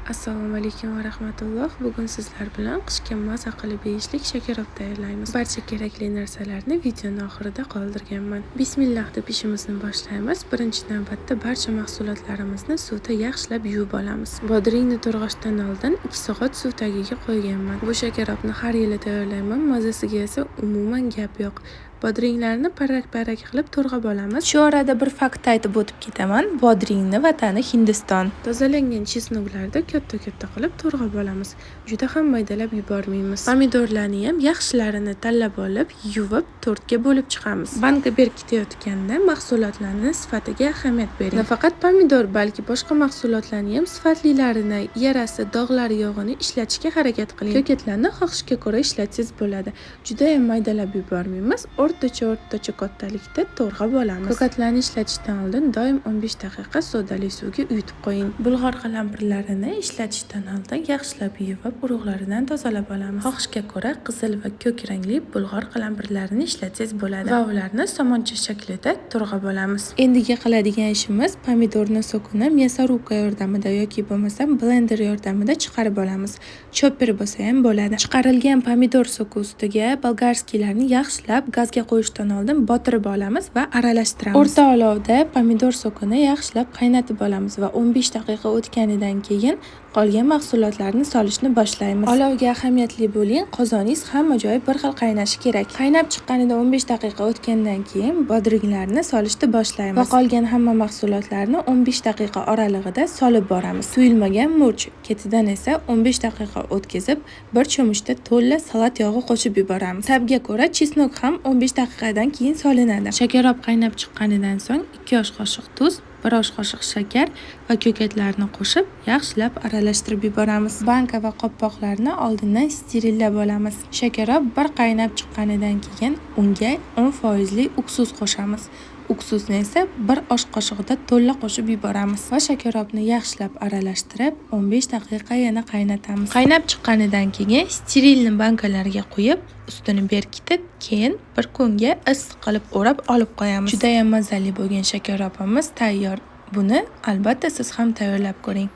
Assalomu alaykum va rahmatulloh. Bugun sizlar bilan qishga maza qilib yeyishlik shakarop tayyorlaymiz. Barcha kerakli narsalarni videoning oxirida qoldirganman. Bismillah deb ishimizni boshlaymiz. Birinchi navbatda barcha mahsulotlarimizni suvda yaxshilab yuvib olamiz. Bodringni to'rg'ashdan oldin 2 soat suv tagiga qo'yganman. Bu shakaropni har yili tayyorlayman. Mazasiga esa umuman gap yo'q. Bodringlarni parak-parak qilib to'rg'ab olamiz. Shu orada bir fakt aytib o'tib ketaman. Bodringni vatani Hindiston. Tozalangan chesnoklarni katta-katta qilib to'rg'ab olamiz. Juda ham maydalab yubormaymiz. Pomidorlarni ham yaxshilarini tanlab olib, yuvib, to'rtga bo'lib chiqamiz. Banka berkitayotganda mahsulotlarning sifatiga ahamiyat bering. Nafaqat pomidor, balki boshqa mahsulotlarni ham sifatlilarini, yarasi, dog'lari yo'g'ini ishlatishga harakat qiling. Ko'katlarni xohishga ko'ra ishlatsangiz bo'ladi. Juda ham maydalab yubormaymiz. O'rtacha kattalikda to'rg'ab olamiz. Ko'katlarni ishlatishdan oldin doim 15 daqiqa sodali suvga uyutib qo'ying. Bulg'or qalampirlarini ishlatishdan oldin yaxshilab yuvib, urug'laridan tozalab olamiz. Xohishga ko'ra qizil va ko'k rangli bulg'or qalampirlarini ishlatsangiz bo'ladi va ularni somoncha shaklida to'rg'ab olamiz. Endigi qiladigan ishimiz pomidorni sokini мясорубка yordamida yoki bo'lmasa blender yordamida chiqarib olamiz. Chopper bo'lsa ham bo'ladi. Chiqarilgan pomidor soki ustiga bolgarskiylarni yaxshilab gazga qo'yishdan oldin botirib olamiz va aralashtiramiz. O'rta olovda pomidor sokini yaxshilab qaynatib olamiz va 15 daqiqa o'tganidan keyin qolgan mahsulotlarni solishni boshlaymiz. Olovga ahamiyatli bo'ling, qozoningiz hamma joyi bir xil qaynashi kerak. Qaynab chiqqanida 15 daqiqa o'tgandan keyin bodringlarni solishni boshlaymiz va qolgan hamma mahsulotlarni 15 daqiqa oralig'ida solib boramiz. Suyulmagan murch, ketidan esa 15 daqiqa o'tkazib, bir cho'michda to'la salat yog'i qo'shib yuboramiz. Tabga ko'ra chesnok ham 15 daqiqadan keyin solinadi. Shakarop qaynab chiqqanidan so'ng 2 osh qoshiq tuz, 1 osh qoshiq shakar va ko'katlarni qo'shib yaxshilab aralashtirib yuboramiz. Banka va qopqoqlarni oldindan sterillab olamiz. Shakarop bir qaynab chiqqanidan keyin unga 10% uksus qo'shamiz. Uksusni esa 1 osh qoshiqda to'la qo'shib yuboramiz va shakaropni yaxshilab aralashtirib 15 daqiqa yana qaynatamiz. Qaynab chiqqanidan keyin sterilni bankalarga qo'yib, ustini berkitib, keyin bir kunga issiq qilib o'rab olib qo'yamiz. Juda ham mazali bo'lgan shakaropimiz tayyor. Buni albatta siz ham tayyorlab ko'ring.